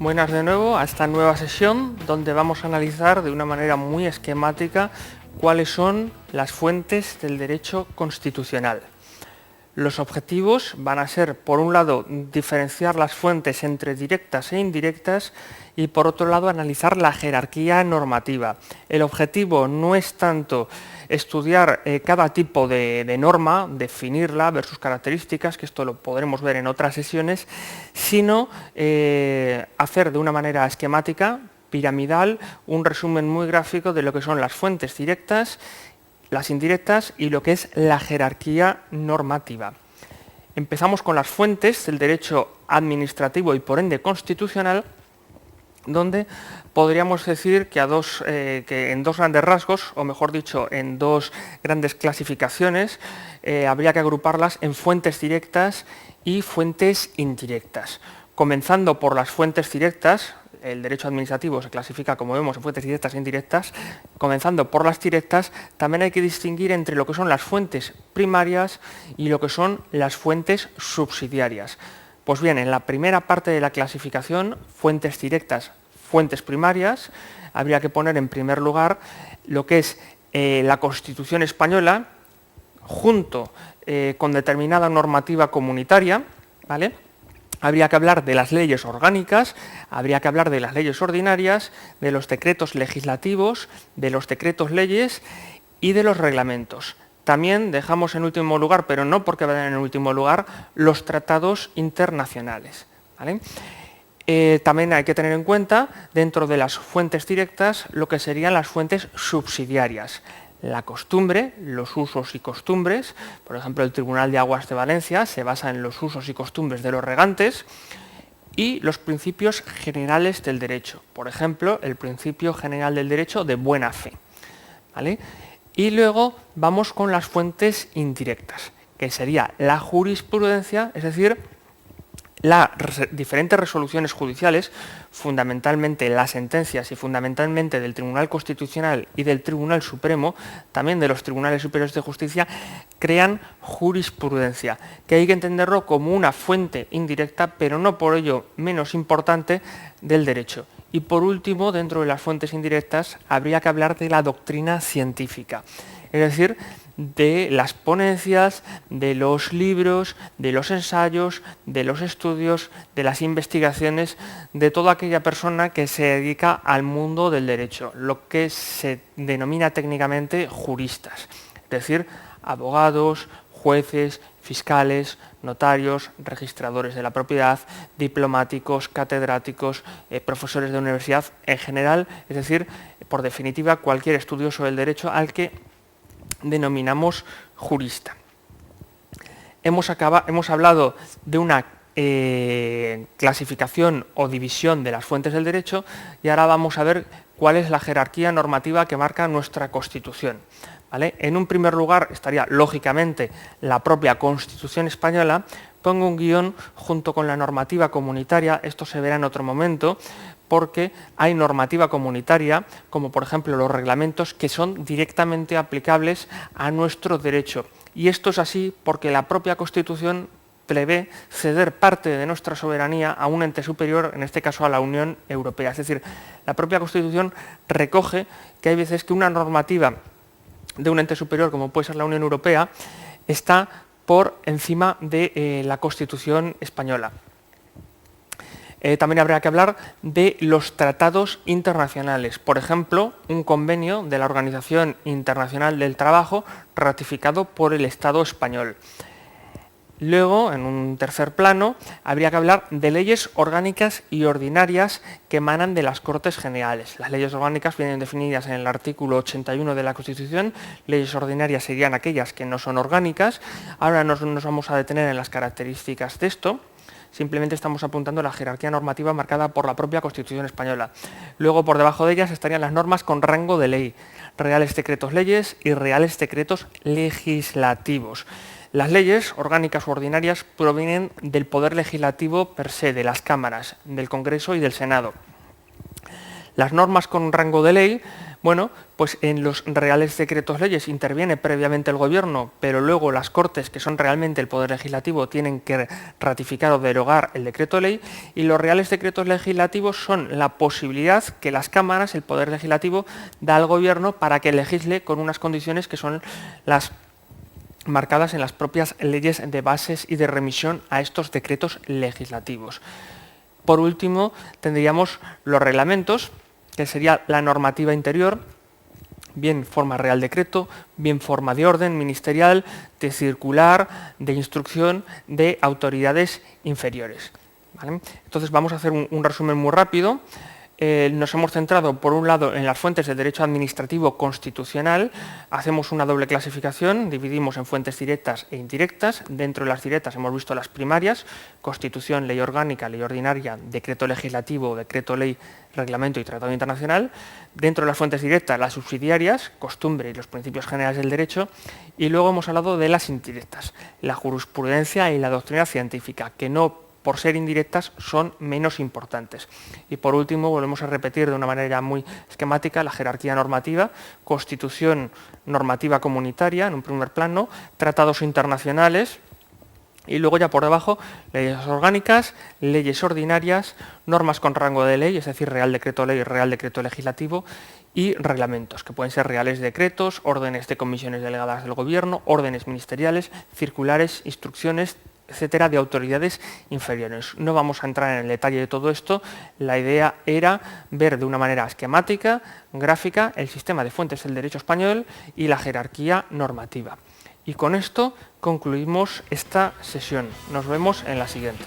Buenas de nuevo a esta nueva sesión donde vamos a analizar de una manera muy esquemática cuáles son las fuentes del derecho constitucional. Los objetivos van a ser, por un lado, diferenciar las fuentes entre directas e indirectas y, por otro lado, analizar la jerarquía normativa. El objetivo no es tanto estudiar cada tipo de norma, definirla, ver sus características, que esto lo podremos ver en otras sesiones, sino hacer de una manera esquemática, piramidal, un resumen muy gráfico de lo que son las fuentes directas, las indirectas y lo que es la jerarquía normativa. Empezamos con las fuentes del derecho administrativo y por ende constitucional, donde podríamos decir que en dos grandes rasgos, o mejor dicho, en dos grandes clasificaciones, habría que agruparlas en fuentes directas y fuentes indirectas. Comenzando por las fuentes directas, el derecho administrativo se clasifica, como vemos, en fuentes directas e indirectas. Comenzando por las directas, también hay que distinguir entre lo que son las fuentes primarias y lo que son las fuentes subsidiarias. Pues bien, en la primera parte de la clasificación, fuentes directas, fuentes primarias, habría que poner en primer lugar lo que es la Constitución española, junto con determinada normativa comunitaria, ¿vale? Habría que hablar de las leyes orgánicas, habría que hablar de las leyes ordinarias, de los decretos legislativos, de los decretos leyes y de los reglamentos. También dejamos en último lugar, pero no porque vayan en último lugar, los tratados internacionales, ¿vale? También hay que tener en cuenta, dentro de las fuentes directas, lo que serían las fuentes subsidiarias. La costumbre, los usos y costumbres, por ejemplo, el Tribunal de Aguas de Valencia se basa en los usos y costumbres de los regantes, y los principios generales del derecho, por ejemplo, el principio general del derecho de buena fe, ¿vale? Y luego vamos con las fuentes indirectas, que sería la jurisprudencia, es decir, las diferentes resoluciones judiciales, fundamentalmente las sentencias y fundamentalmente del Tribunal Constitucional y del Tribunal Supremo, también de los Tribunales Superiores de Justicia, crean jurisprudencia, que hay que entenderlo como una fuente indirecta, pero no por ello menos importante, del derecho. Y por último, dentro de las fuentes indirectas, habría que hablar de la doctrina científica, es decir, de las ponencias, de los libros, de los ensayos, de los estudios, de las investigaciones, de toda aquella persona que se dedica al mundo del derecho, lo que se denomina técnicamente juristas, es decir, abogados, jueces, fiscales, notarios, registradores de la propiedad, diplomáticos, catedráticos, profesores de universidad en general, es decir, por definitiva, cualquier estudio sobre el derecho al que denominamos jurista. Hemos hablado de una clasificación o división de las fuentes del derecho y ahora vamos a ver cuál es la jerarquía normativa que marca nuestra Constitución, ¿vale? En un primer lugar estaría, lógicamente, la propia Constitución española. Pongo un guión junto con la normativa comunitaria, esto se verá en otro momento, porque hay normativa comunitaria, como por ejemplo los reglamentos, que son directamente aplicables a nuestro derecho. Y esto es así porque la propia Constitución prevé ceder parte de nuestra soberanía a un ente superior, en este caso a la Unión Europea. Es decir, la propia Constitución recoge que hay veces que una normativa de un ente superior, como puede ser la Unión Europea, está por encima de la Constitución española. También habría que hablar de los tratados internacionales, por ejemplo, un convenio de la Organización Internacional del Trabajo ratificado por el Estado español. Luego, en un tercer plano, habría que hablar de leyes orgánicas y ordinarias que emanan de las Cortes Generales. Las leyes orgánicas vienen definidas en el artículo 81 de la Constitución, leyes ordinarias serían aquellas que no son orgánicas. Ahora no nos vamos a detener en las características de esto. Simplemente estamos apuntando a la jerarquía normativa marcada por la propia Constitución española. Luego, por debajo de ellas estarían las normas con rango de ley, reales decretos leyes y reales decretos legislativos. Las leyes orgánicas u ordinarias provienen del poder legislativo per se, de las cámaras, del Congreso y del Senado. Las normas con rango de ley, Bueno, pues en los reales decretos leyes interviene previamente el Gobierno, pero luego las Cortes, que son realmente el Poder Legislativo, tienen que ratificar o derogar el decreto ley, y los reales decretos legislativos son la posibilidad que las cámaras, el Poder Legislativo, da al Gobierno para que legisle con unas condiciones que son las marcadas en las propias leyes de bases y de remisión a estos decretos legislativos. Por último, tendríamos los reglamentos, que sería la normativa interior, bien forma real decreto, bien forma de orden ministerial, de circular, de instrucción de autoridades inferiores. ¿Vale? Entonces vamos a hacer un resumen muy rápido. Nos hemos centrado, por un lado, en las fuentes de derecho administrativo constitucional. Hacemos una doble clasificación, dividimos en fuentes directas e indirectas. Dentro de las directas hemos visto las primarias: Constitución, ley orgánica, ley ordinaria, decreto legislativo, decreto ley, reglamento y tratado internacional. Dentro de las fuentes directas, las subsidiarias, costumbre y los principios generales del derecho. Y luego hemos hablado de las indirectas, la jurisprudencia y la doctrina científica, que no por ser indirectas son menos importantes. Y por último, volvemos a repetir de una manera muy esquemática la jerarquía normativa: Constitución, normativa comunitaria en un primer plano, tratados internacionales, y luego ya por debajo leyes orgánicas, leyes ordinarias, normas con rango de ley, es decir, real decreto ley, real decreto legislativo, y reglamentos, que pueden ser reales decretos, órdenes de comisiones delegadas del Gobierno, órdenes ministeriales, circulares, instrucciones, etcétera, de autoridades inferiores. No vamos a entrar en el detalle de todo esto. La idea era ver de una manera esquemática, gráfica, el sistema de fuentes del derecho español y la jerarquía normativa. Y con esto concluimos esta sesión. Nos vemos en la siguiente.